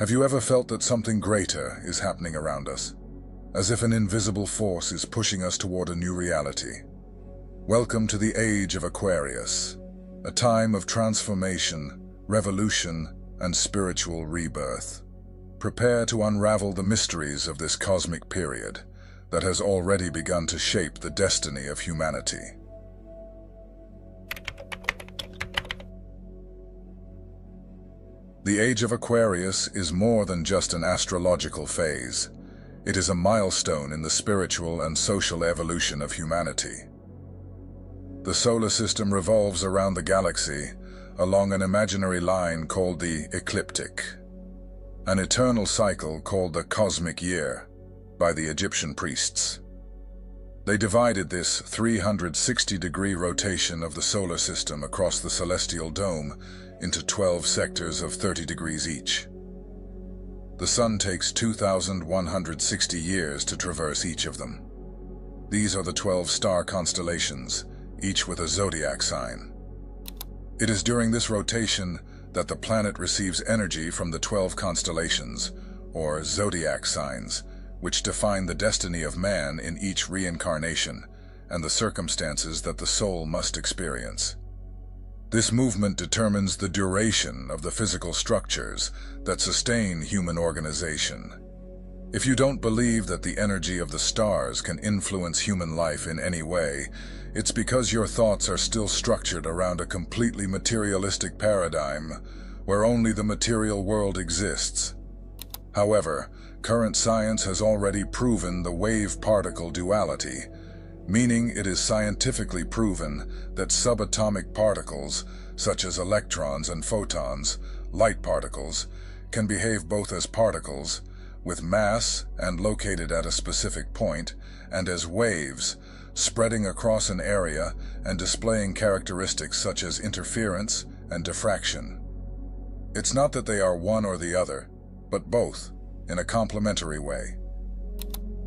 Have you ever felt that something greater is happening around us? As if an invisible force is pushing us toward a new reality. Welcome to the Age of Aquarius, a time of transformation, revolution, and spiritual rebirth. Prepare to unravel the mysteries of this cosmic period that has already begun to shape the destiny of humanity. The Age of Aquarius is more than just an astrological phase. It is a milestone in the spiritual and social evolution of humanity. The solar system revolves around the galaxy along an imaginary line called the ecliptic, an eternal cycle called the cosmic year by the Egyptian priests. They divided this 360-degree rotation of the solar system across the celestial dome into 12 sectors of 30 degrees each. The Sun takes 2,160 years to traverse each of them. These are the 12 star constellations, each with a zodiac sign. It is during this rotation that the planet receives energy from the 12 constellations, or zodiac signs, which define the destiny of man in each reincarnation and the circumstances that the soul must experience. This movement determines the duration of the physical structures that sustain human organization. If you don't believe that the energy of the stars can influence human life in any way, it's because your thoughts are still structured around a completely materialistic paradigm where only the material world exists. However, current science has already proven the wave-particle duality, meaning it is scientifically proven that subatomic particles, such as electrons and photons, light particles, can behave both as particles, with mass and located at a specific point, and as waves, spreading across an area and displaying characteristics such as interference and diffraction. It's not that they are one or the other, but both, in a complementary way.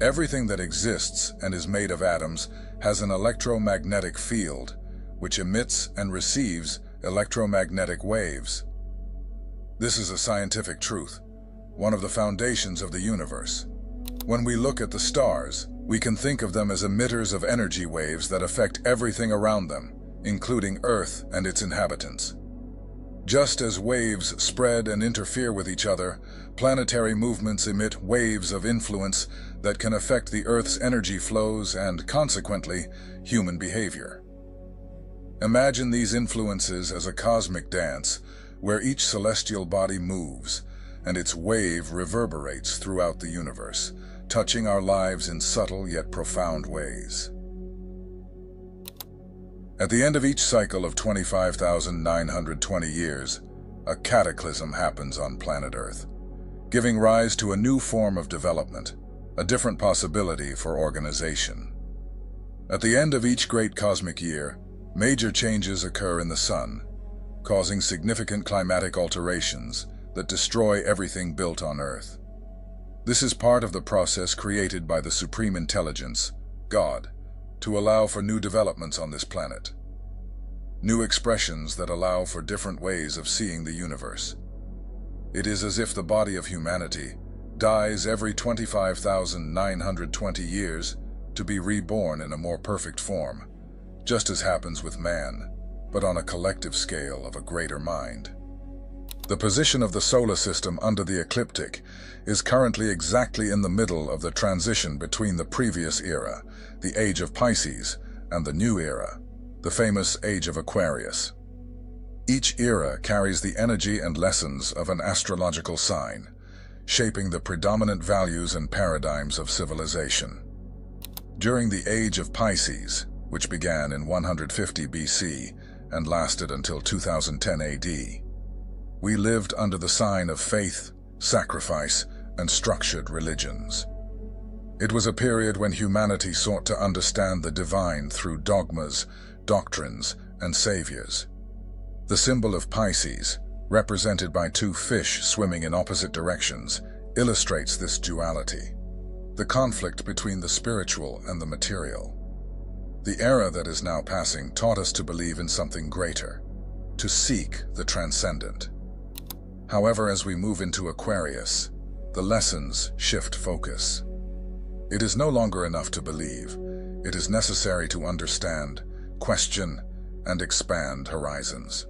Everything that exists and is made of atoms has an electromagnetic field, which emits and receives electromagnetic waves. This is a scientific truth, one of the foundations of the universe. When we look at the stars, we can think of them as emitters of energy waves that affect everything around them, including Earth and its inhabitants. Just as waves spread and interfere with each other, planetary movements emit waves of influence that can affect the Earth's energy flows and, consequently, human behavior. Imagine these influences as a cosmic dance where each celestial body moves and its wave reverberates throughout the universe, touching our lives in subtle yet profound ways. At the end of each cycle of 25,920 years, a cataclysm happens on planet Earth, giving rise to a new form of development, a different possibility for organization. At the end of each great cosmic year, major changes occur in the Sun, causing significant climatic alterations that destroy everything built on Earth. This is part of the process created by the Supreme Intelligence, God, to allow for new developments on this planet. New expressions that allow for different ways of seeing the universe. It is as if the body of humanity dies every 25,920 years to be reborn in a more perfect form, just as happens with man, but on a collective scale of a greater mind. The position of the solar system under the ecliptic is currently exactly in the middle of the transition between the previous era, the Age of Pisces, and the new era, the famous Age of Aquarius. Each era carries the energy and lessons of an astrological sign, shaping the predominant values and paradigms of civilization. During the Age of Pisces, which began in 150 BC and lasted until 2010 AD, we lived under the sign of faith, sacrifice, and structured religions. It was a period when humanity sought to understand the divine through dogmas, doctrines, and saviors. The symbol of Pisces, represented by two fish swimming in opposite directions, illustrates this duality, the conflict between the spiritual and the material. The era that is now passing taught us to believe in something greater, to seek the transcendent. However, as we move into Aquarius, the lessons shift focus. It is no longer enough to believe. It is necessary to understand, question, and expand horizons.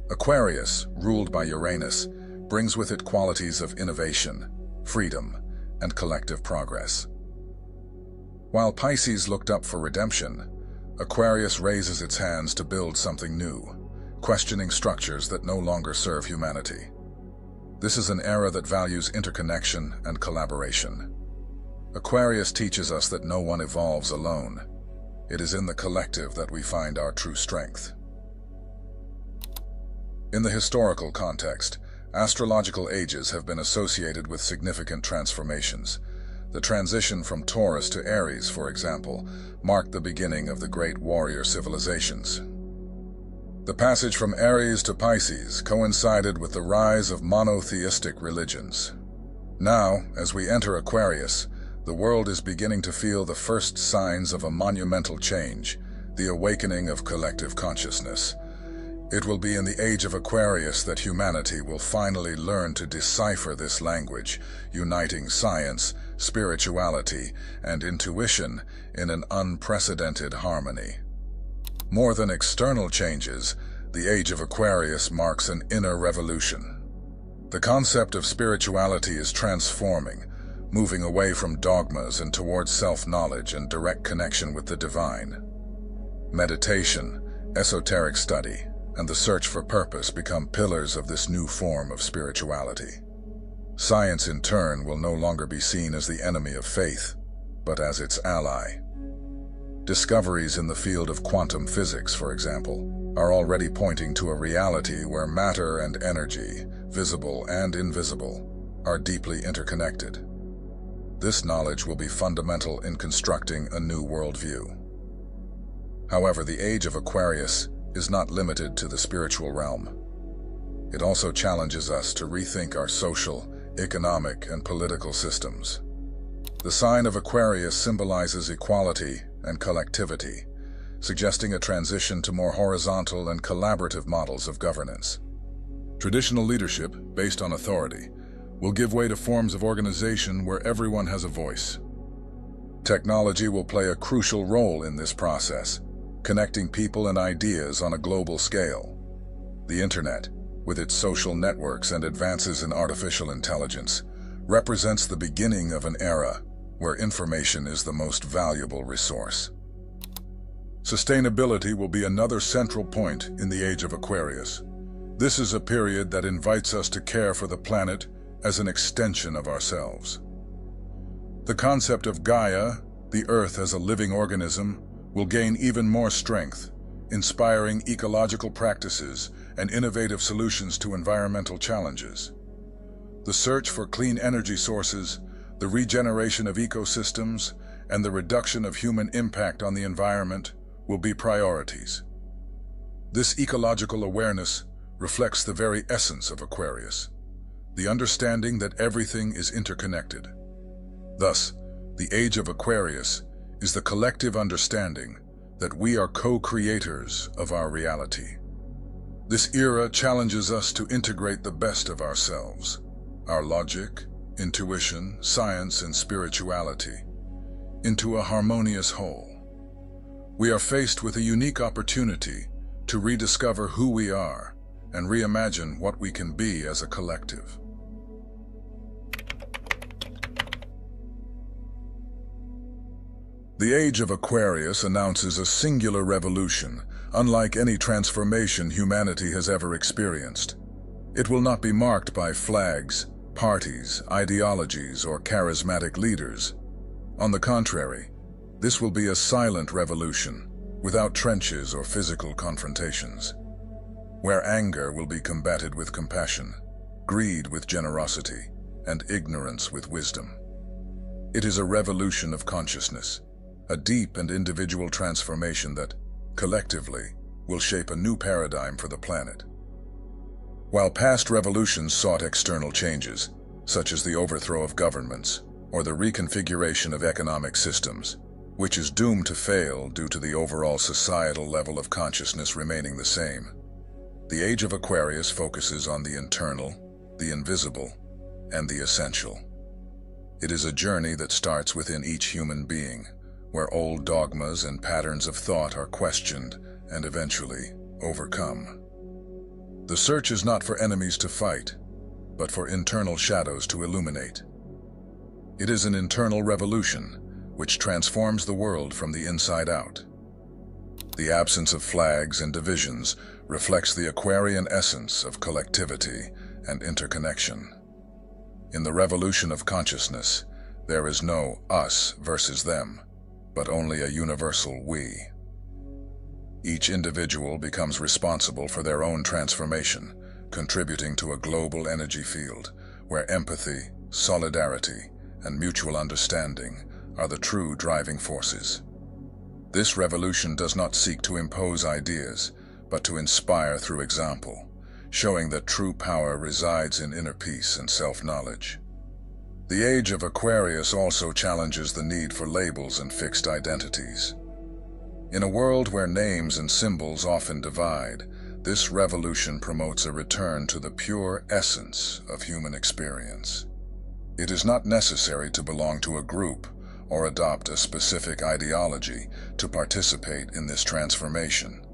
Aquarius, ruled by Uranus, brings with it qualities of innovation, freedom, and collective progress. While Pisces looked up for redemption, Aquarius raises its hands to build something new, questioning structures that no longer serve humanity. This is an era that values interconnection and collaboration. Aquarius teaches us that no one evolves alone. It is in the collective that we find our true strength. In the historical context, astrological ages have been associated with significant transformations. The transition from Taurus to Aries, for example, marked the beginning of the great warrior civilizations. The passage from Aries to Pisces coincided with the rise of monotheistic religions. Now, as we enter Aquarius, the world is beginning to feel the first signs of a monumental change, the awakening of collective consciousness. It will be in the age of Aquarius that humanity will finally learn to decipher this language, uniting science, spirituality, and intuition in an unprecedented harmony. More than external changes, the age of Aquarius marks an inner revolution. The concept of spirituality is transforming, moving away from dogmas and towards self-knowledge and direct connection with the divine. Meditation, esoteric study, and the search for purpose become pillars of this new form of spirituality. Science, in turn, will no longer be seen as the enemy of faith, but as its ally. Discoveries in the field of quantum physics, for example, are already pointing to a reality where matter and energy, visible and invisible, are deeply interconnected. This knowledge will be fundamental in constructing a new worldview. However, the age of Aquarius is not limited to the spiritual realm. It also challenges us to rethink our social, economic, and political systems. The sign of Aquarius symbolizes equality and collectivity, suggesting a transition to more horizontal and collaborative models of governance. Traditional leadership, based on authority, will give way to forms of organization where everyone has a voice. Technology will play a crucial role in this process, connecting people and ideas on a global scale. The Internet, with its social networks and advances in artificial intelligence, represents the beginning of an era where information is the most valuable resource. Sustainability will be another central point in the age of Aquarius. This is a period that invites us to care for the planet as an extension of ourselves. The concept of Gaia, the Earth as a living organism, will gain even more strength, inspiring ecological practices and innovative solutions to environmental challenges. The search for clean energy sources, the regeneration of ecosystems, and the reduction of human impact on the environment will be priorities. This ecological awareness reflects the very essence of Aquarius, the understanding that everything is interconnected. Thus, the age of Aquarius is the collective understanding that we are co-creators of our reality. This era challenges us to integrate the best of ourselves, our logic, intuition, science, and spirituality, into a harmonious whole. We are faced with a unique opportunity to rediscover who we are and reimagine what we can be as a collective. The age of Aquarius announces a singular revolution, unlike any transformation humanity has ever experienced. It will not be marked by flags, parties, ideologies, or charismatic leaders. On the contrary, this will be a silent revolution, without trenches or physical confrontations, where anger will be combated with compassion, greed with generosity, and ignorance with wisdom. It is a revolution of consciousness, a deep and individual transformation that, collectively, will shape a new paradigm for the planet. While past revolutions sought external changes, such as the overthrow of governments or the reconfiguration of economic systems, which is doomed to fail due to the overall societal level of consciousness remaining the same, The Age of Aquarius focuses on the internal, the invisible, and the essential. It is a journey that starts within each human being, where old dogmas and patterns of thought are questioned and eventually overcome. The search is not for enemies to fight, but for internal shadows to illuminate. It is an internal revolution which transforms the world from the inside out. The absence of flags and divisions reflects the Aquarian essence of collectivity and interconnection. In the revolution of consciousness, there is no us versus them, but only a universal we. Each individual becomes responsible for their own transformation, contributing to a global energy field where empathy, solidarity, and mutual understanding are the true driving forces. This revolution does not seek to impose ideas, but to inspire through example, showing that true power resides in inner peace and self-knowledge. The Age of Aquarius also challenges the need for labels and fixed identities. In a world where names and symbols often divide, this revolution promotes a return to the pure essence of human experience. It is not necessary to belong to a group or adopt a specific ideology to participate in this transformation.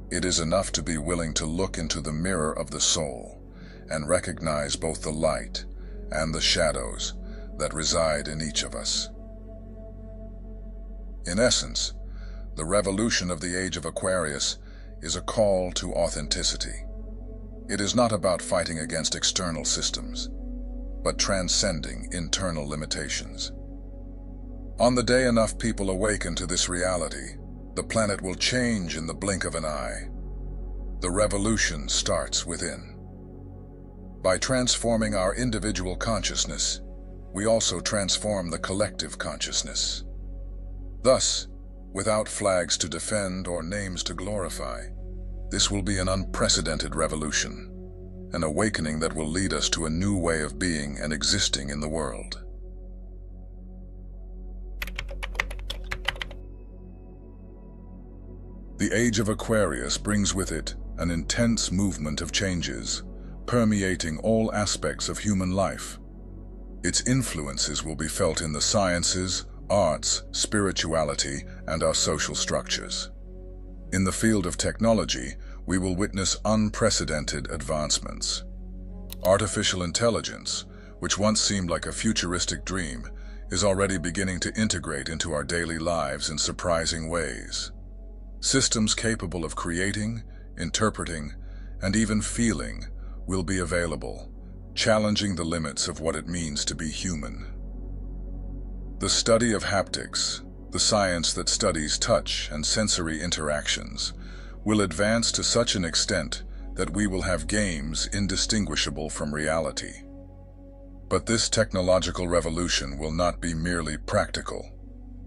It is enough to be willing to look into the mirror of the soul and recognize both the light and the shadows that reside in each of us. In essence, the revolution of the Age of Aquarius is a call to authenticity. It is not about fighting against external systems, but transcending internal limitations. On the day enough people awaken to this reality, the planet will change in the blink of an eye. The revolution starts within. By transforming our individual consciousness, we also transform the collective consciousness. Thus, without flags to defend or names to glorify, this will be an unprecedented revolution, an awakening that will lead us to a new way of being and existing in the world. The Age of Aquarius brings with it an intense movement of changes, permeating all aspects of human life. Its influences will be felt in the sciences, arts, spirituality, and our social structures. In the field of technology, we will witness unprecedented advancements. Artificial intelligence, which once seemed like a futuristic dream, is already beginning to integrate into our daily lives in surprising ways. Systems capable of creating, interpreting, and even feeling will be available, challenging the limits of what it means to be human. The study of haptics, the science that studies touch and sensory interactions, will advance to such an extent that we will have games indistinguishable from reality. But this technological revolution will not be merely practical.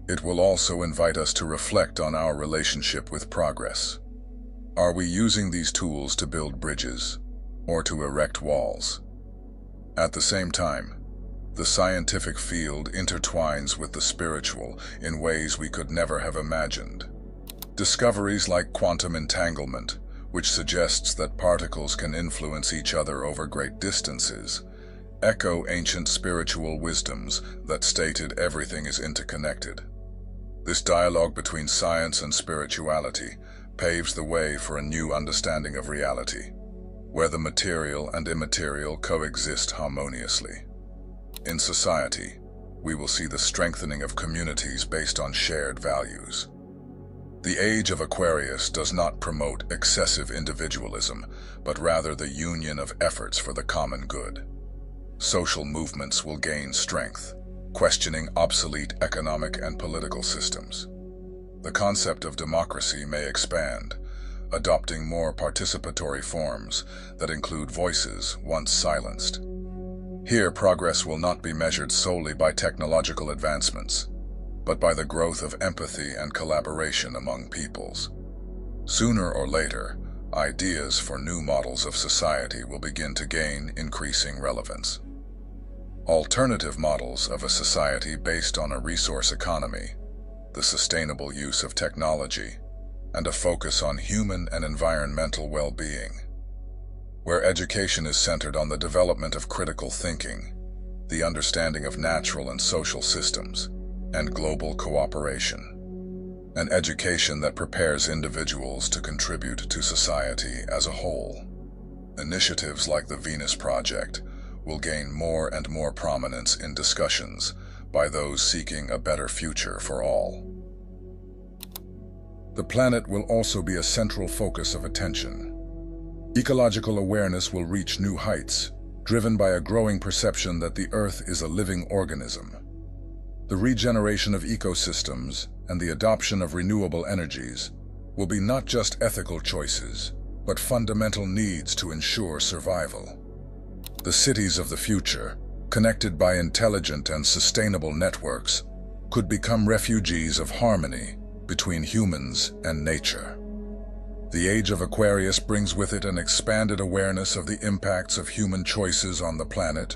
It will also invite us to reflect on our relationship with progress. Are we using these tools to build bridges or to erect walls? At the same time, the scientific field intertwines with the spiritual in ways we could never have imagined. Discoveries like quantum entanglement, which suggests that particles can influence each other over great distances, echo ancient spiritual wisdoms that stated everything is interconnected. This dialogue between science and spirituality paves the way for a new understanding of reality, where the material and immaterial coexist harmoniously. In society, we will see the strengthening of communities based on shared values. The Age of Aquarius does not promote excessive individualism, but rather the union of efforts for the common good. Social movements will gain strength, questioning obsolete economic and political systems. The concept of democracy may expand, adopting more participatory forms that include voices once silenced. Here, progress will not be measured solely by technological advancements, but by the growth of empathy and collaboration among peoples. Sooner or later, ideas for new models of society will begin to gain increasing relevance. Alternative models of a society based on a resource economy, the sustainable use of technology, and a focus on human and environmental well-being, where education is centered on the development of critical thinking, the understanding of natural and social systems, and global cooperation. An education that prepares individuals to contribute to society as a whole. Initiatives like the Venus Project will gain more and more prominence in discussions by those seeking a better future for all. The planet will also be a central focus of attention. Ecological awareness will reach new heights, driven by a growing perception that the Earth is a living organism. The regeneration of ecosystems and the adoption of renewable energies will be not just ethical choices, but fundamental needs to ensure survival. The cities of the future, connected by intelligent and sustainable networks, could become refugees of harmony between humans and nature. The Age of Aquarius brings with it an expanded awareness of the impacts of human choices on the planet,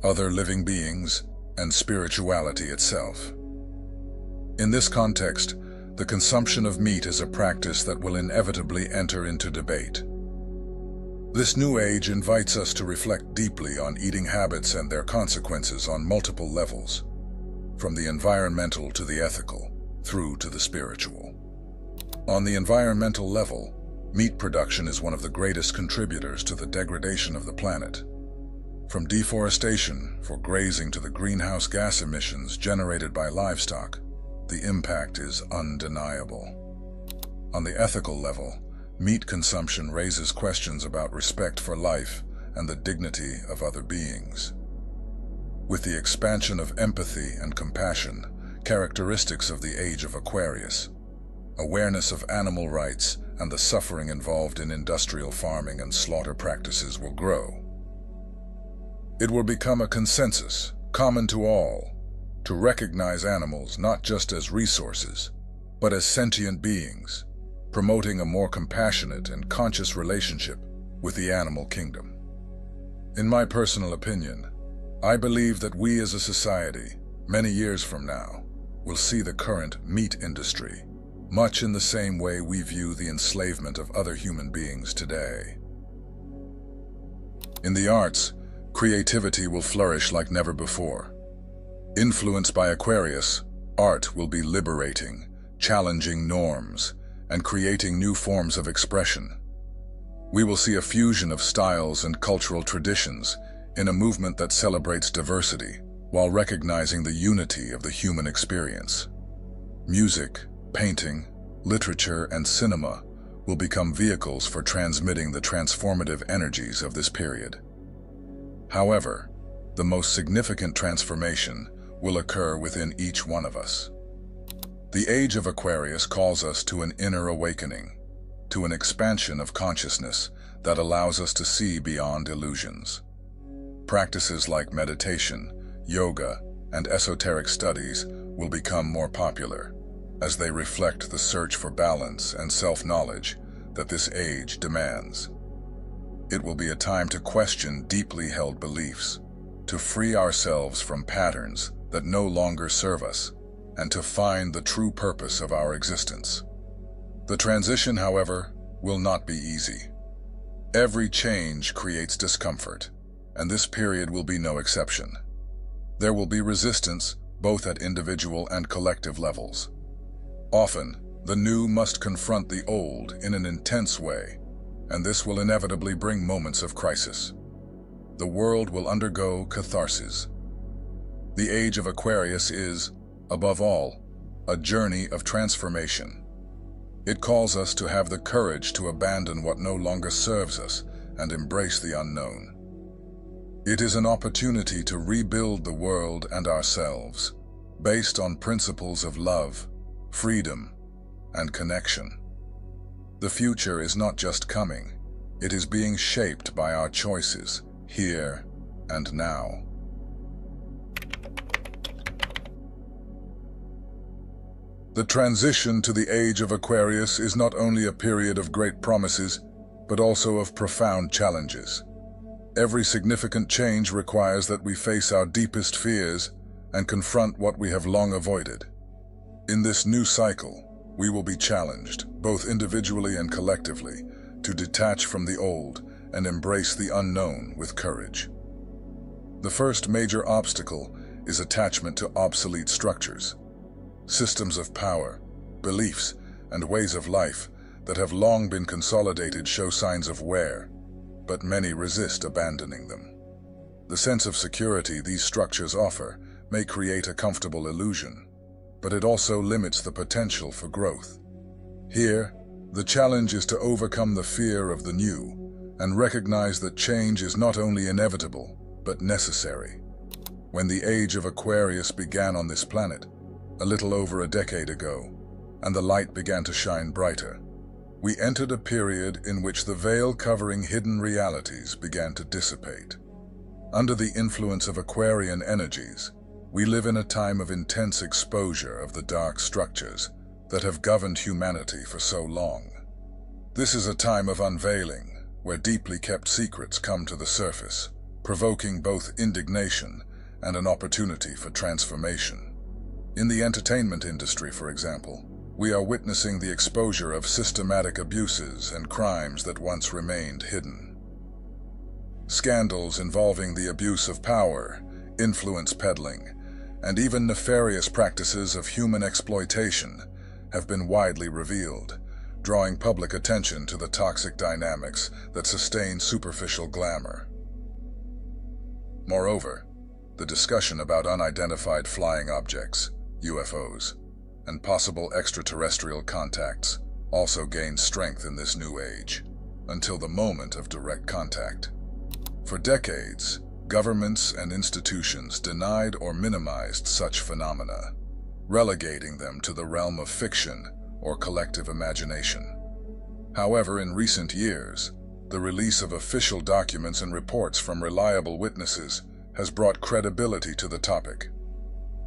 other living beings, and spirituality itself. In this context, the consumption of meat is a practice that will inevitably enter into debate. This new age invites us to reflect deeply on eating habits and their consequences on multiple levels, from the environmental to the ethical, through to the spiritual. On the environmental level, meat production is one of the greatest contributors to the degradation of the planet. From deforestation for grazing to the greenhouse gas emissions generated by livestock, the impact is undeniable. On the ethical level, meat consumption raises questions about respect for life and the dignity of other beings. With the expansion of empathy and compassion, characteristics of the Age of Aquarius, awareness of animal rights and the suffering involved in industrial farming and slaughter practices will grow. It will become a consensus, common to all, to recognize animals not just as resources, but as sentient beings, promoting a more compassionate and conscious relationship with the animal kingdom. In my personal opinion, I believe that we as a society, many years from now, will see the current meat industry much in the same way we view the enslavement of other human beings today. In the arts, creativity will flourish like never before. Influenced by Aquarius, art will be liberating, challenging norms, and creating new forms of expression. We will see a fusion of styles and cultural traditions in a movement that celebrates diversity while recognizing the unity of the human experience. Music, painting, literature, and cinema will become vehicles for transmitting the transformative energies of this period. However, the most significant transformation will occur within each one of us. The Age of Aquarius calls us to an inner awakening, to an expansion of consciousness that allows us to see beyond illusions. Practices like meditation, yoga, and esoteric studies will become more popular as they reflect the search for balance and self-knowledge that this age demands. It will be a time to question deeply held beliefs, to free ourselves from patterns that no longer serve us, and to find the true purpose of our existence. The transition, however, will not be easy. Every change creates discomfort, and this period will be no exception. There will be resistance, both at individual and collective levels. Often, the new must confront the old in an intense way, and this will inevitably bring moments of crisis. The world will undergo catharsis. The Age of Aquarius is, above all, a journey of transformation. It calls us to have the courage to abandon what no longer serves us and embrace the unknown. It is an opportunity to rebuild the world and ourselves, based on principles of love, freedom, and connection. The future is not just coming, it is being shaped by our choices, here and now. The transition to the Age of Aquarius is not only a period of great promises, but also of profound challenges. Every significant change requires that we face our deepest fears and confront what we have long avoided. In this new cycle, we will be challenged, both individually and collectively, to detach from the old and embrace the unknown with courage. The first major obstacle is attachment to obsolete structures, systems of power, beliefs, and ways of life that have long been consolidated show signs of wear, but many resist abandoning them. The sense of security these structures offer may create a comfortable illusion, but it also limits the potential for growth. Here, the challenge is to overcome the fear of the new and recognize that change is not only inevitable, but necessary. When the age of Aquarius began on this planet, a little over a decade ago, and the light began to shine brighter, we entered a period in which the veil covering hidden realities began to dissipate. Under the influence of Aquarian energies, we live in a time of intense exposure of the dark structures that have governed humanity for so long. This is a time of unveiling, where deeply kept secrets come to the surface, provoking both indignation and an opportunity for transformation. In the entertainment industry, for example, we are witnessing the exposure of systematic abuses and crimes that once remained hidden. Scandals involving the abuse of power, influence peddling, and even nefarious practices of human exploitation have been widely revealed, drawing public attention to the toxic dynamics that sustain superficial glamour. Moreover, the discussion about unidentified flying objects, UFOs, and possible extraterrestrial contacts also gained strength in this new age, until the moment of direct contact. For decades, governments and institutions denied or minimized such phenomena, relegating them to the realm of fiction or collective imagination. However, in recent years, the release of official documents and reports from reliable witnesses has brought credibility to the topic.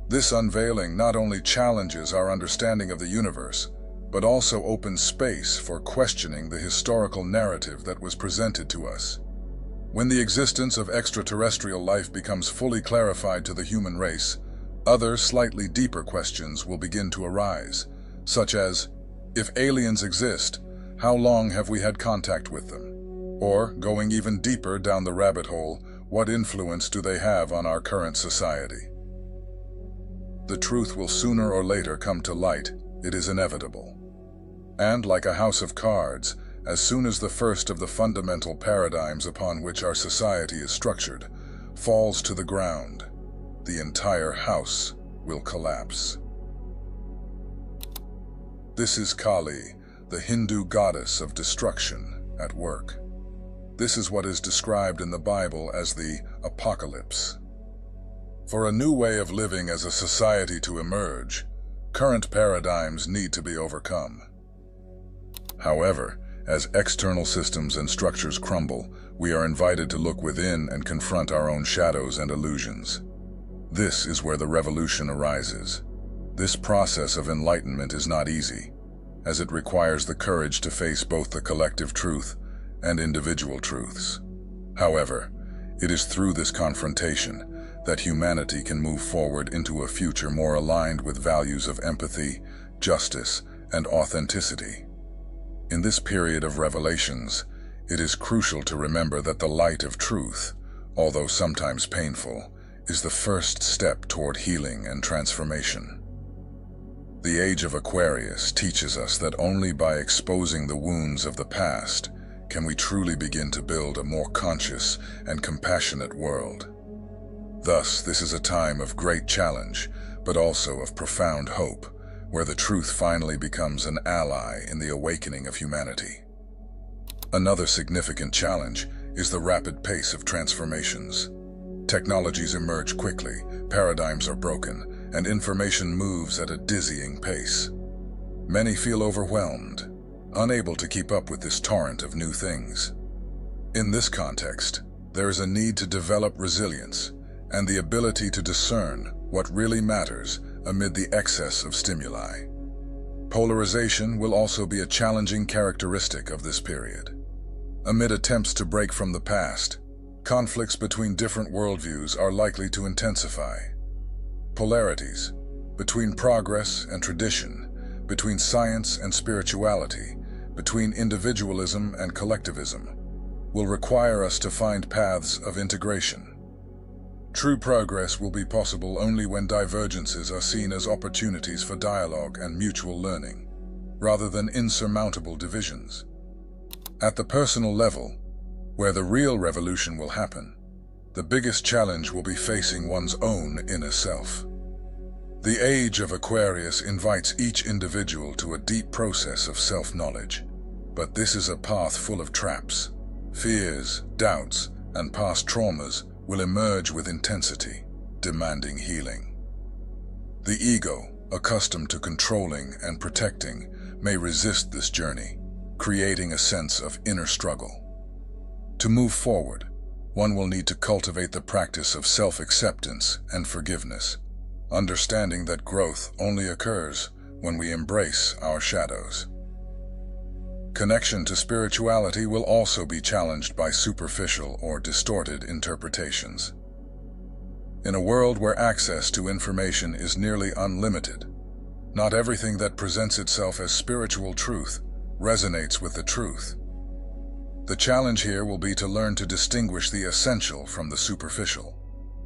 This unveiling not only challenges our understanding of the universe, but also opens space for questioning the historical narrative that was presented to us. When the existence of extraterrestrial life becomes fully clarified to the human race, other slightly deeper questions will begin to arise, such as, if aliens exist, how long have we had contact with them? Or, going even deeper down the rabbit hole, what influence do they have on our current society? The truth will sooner or later come to light, it is inevitable. And like a house of cards, as soon as the first of the fundamental paradigms upon which our society is structured falls to the ground, the entire house will collapse. This is Kali, the Hindu goddess of destruction, at work. This is what is described in the Bible as the apocalypse. For a new way of living as a society to emerge, current paradigms need to be overcome. However, as external systems and structures crumble, we are invited to look within and confront our own shadows and illusions. This is where the revolution arises. This process of enlightenment is not easy, as it requires the courage to face both the collective truth and individual truths. However, it is through this confrontation that humanity can move forward into a future more aligned with values of empathy, justice, and authenticity. In this period of revelations, it is crucial to remember that the light of truth, although sometimes painful, is the first step toward healing and transformation. The age of Aquarius teaches us that only by exposing the wounds of the past can we truly begin to build a more conscious and compassionate world. Thus, this is a time of great challenge, but also of profound hope, where the truth finally becomes an ally in the awakening of humanity. Another significant challenge is the rapid pace of transformations. Technologies emerge quickly, paradigms are broken, and information moves at a dizzying pace. Many feel overwhelmed, unable to keep up with this torrent of new things. In this context, there is a need to develop resilience and the ability to discern what really matters amid the excess of stimuli. Polarization will also be a challenging characteristic of this period. Amid attempts to break from the past, conflicts between different worldviews are likely to intensify. Polarities between progress and tradition, between science and spirituality, between individualism and collectivism, will require us to find paths of integration. True progress will be possible only when divergences are seen as opportunities for dialogue and mutual learning, rather than insurmountable divisions. At the personal level, where the real revolution will happen, the biggest challenge will be facing one's own inner self. The age of Aquarius invites each individual to a deep process of self-knowledge, but this is a path full of traps. Fears, doubts, and past traumas will emerge with intensity, demanding healing. The ego, accustomed to controlling and protecting, may resist this journey, creating a sense of inner struggle. To move forward, one will need to cultivate the practice of self-acceptance and forgiveness, understanding that growth only occurs when we embrace our shadows. Connection to spirituality will also be challenged by superficial or distorted interpretations. In a world where access to information is nearly unlimited, not everything that presents itself as spiritual truth resonates with the truth. The challenge here will be to learn to distinguish the essential from the superficial,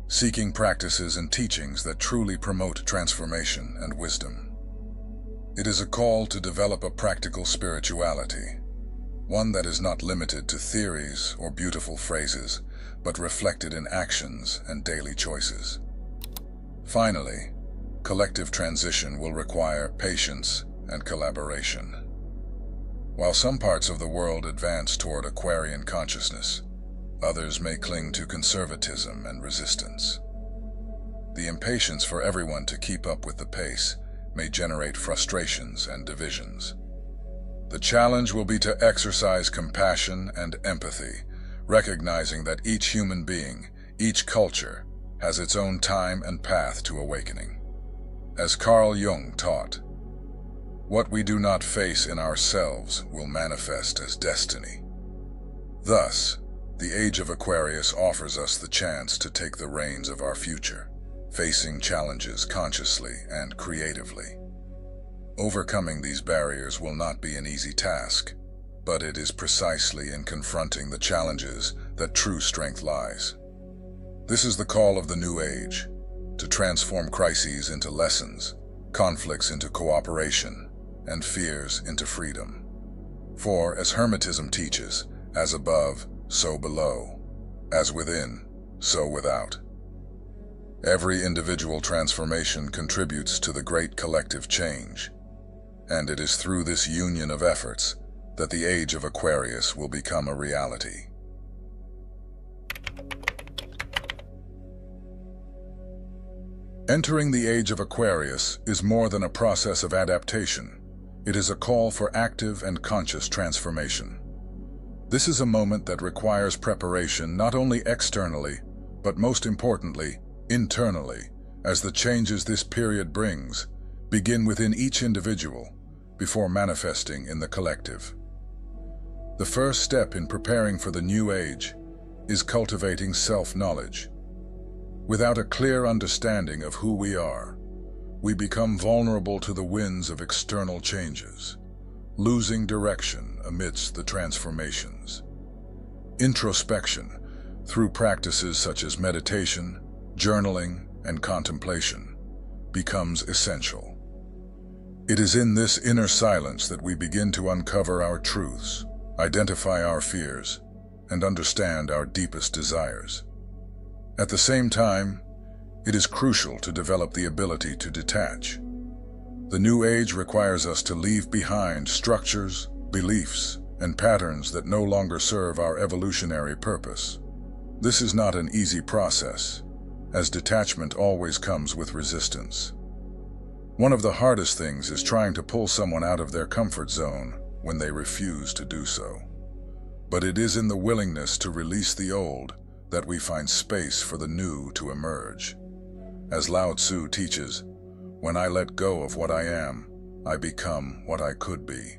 seeking practices and teachings that truly promote transformation and wisdom. It is a call to develop a practical spirituality, one that is not limited to theories or beautiful phrases, but reflected in actions and daily choices. Finally, collective transition will require patience and collaboration. While some parts of the world advance toward Aquarian consciousness, others may cling to conservatism and resistance. The impatience for everyone to keep up with the pace may generate frustrations and divisions. The challenge will be to exercise compassion and empathy, recognizing that each human being, each culture, has its own time and path to awakening. As Carl Jung taught, what we do not face in ourselves will manifest as destiny. Thus, the age of Aquarius offers us the chance to take the reins of our future, facing challenges consciously and creatively. Overcoming these barriers will not be an easy task, but it is precisely in confronting the challenges that true strength lies. This is the call of the new age, to transform crises into lessons, conflicts into cooperation, and fears into freedom. For, as Hermetism teaches, as above, so below, as within, so without. Every individual transformation contributes to the great collective change, and it is through this union of efforts that the age of Aquarius will become a reality. Entering the age of Aquarius is more than a process of adaptation. It is a call for active and conscious transformation. This is a moment that requires preparation not only externally, but most importantly, internally, as the changes this period brings begin within each individual before manifesting in the collective. The first step in preparing for the new age is cultivating self-knowledge. Without a clear understanding of who we are, we become vulnerable to the winds of external changes, losing direction amidst the transformations. Introspection, through practices such as meditation, journaling, and contemplation, becomes essential. It is in this inner silence that we begin to uncover our truths, identify our fears, and understand our deepest desires. At the same time, it is crucial to develop the ability to detach. The new age requires us to leave behind structures, beliefs, and patterns that no longer serve our evolutionary purpose. This is not an easy process, as detachment always comes with resistance. One of the hardest things is trying to pull someone out of their comfort zone when they refuse to do so. But it is in the willingness to release the old that we find space for the new to emerge. As Lao Tzu teaches, when I let go of what I am, I become what I could be.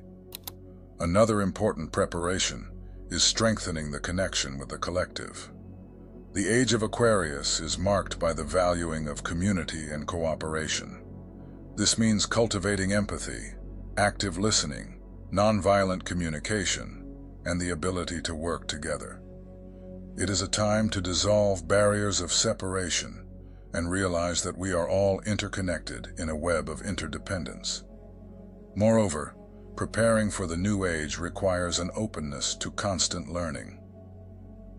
Another important preparation is strengthening the connection with the collective. The age of Aquarius is marked by the valuing of community and cooperation. This means cultivating empathy, active listening, nonviolent communication, and the ability to work together. It is a time to dissolve barriers of separation and realize that we are all interconnected in a web of interdependence. Moreover, preparing for the new age requires an openness to constant learning.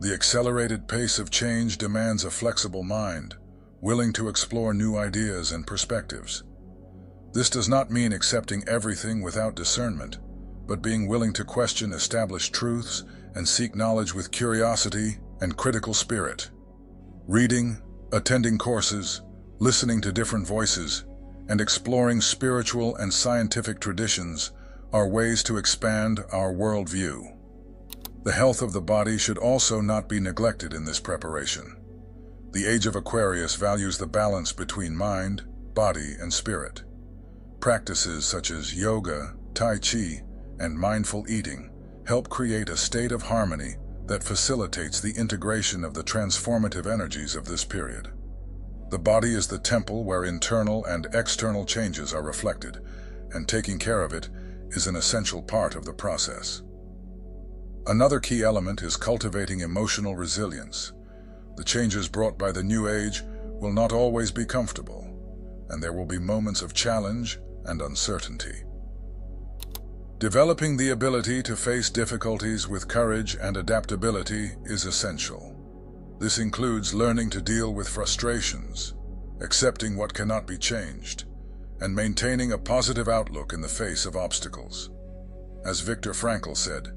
The accelerated pace of change demands a flexible mind, willing to explore new ideas and perspectives. This does not mean accepting everything without discernment, but being willing to question established truths and seek knowledge with curiosity and critical spirit. Reading, attending courses, listening to different voices, and exploring spiritual and scientific traditions are ways to expand our worldview. The health of the body should also not be neglected in this preparation. The Age of Aquarius values the balance between mind, body, and spirit. Practices such as yoga, tai chi, and mindful eating help create a state of harmony that facilitates the integration of the transformative energies of this period. The body is the temple where internal and external changes are reflected, and taking care of it is an essential part of the process. Another key element is cultivating emotional resilience. The changes brought by the new age will not always be comfortable, and there will be moments of challenge and uncertainty. Developing the ability to face difficulties with courage and adaptability is essential. This includes learning to deal with frustrations, accepting what cannot be changed, and maintaining a positive outlook in the face of obstacles. As Viktor Frankl said,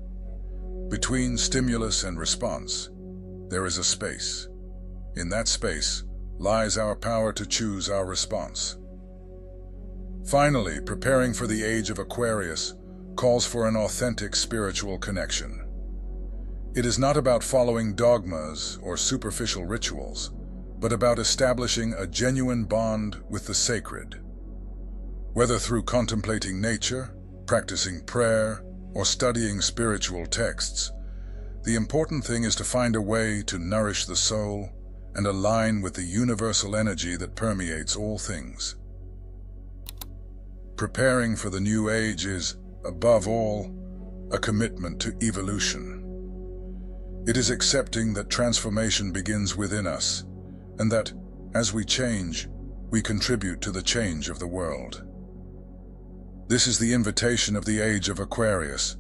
"Between stimulus and response, there is a space. In that space lies our power to choose our response." Finally, preparing for the Age of Aquarius calls for an authentic spiritual connection. It is not about following dogmas or superficial rituals, but about establishing a genuine bond with the sacred. Whether through contemplating nature, practicing prayer, or studying spiritual texts, the important thing is to find a way to nourish the soul and align with the universal energy that permeates all things. Preparing for the new age is, above all, a commitment to evolution. It is accepting that transformation begins within us, and that, as we change, we contribute to the change of the world. This is the invitation of the Age of Aquarius,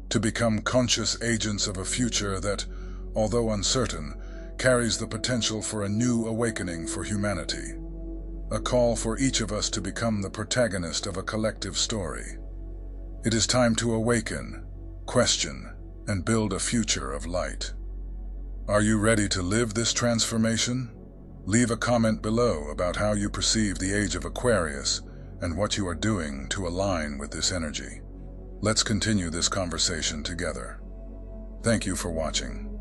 to become conscious agents of a future that, although uncertain, carries the potential for a new awakening for humanity. A call for each of us to become the protagonist of a collective story. It is time to awaken, question, and build a future of light. Are you ready to live this transformation? Leave a comment below about how you perceive the Age of Aquarius and what you are doing to align with this energy. Let's continue this conversation together. Thank you for watching.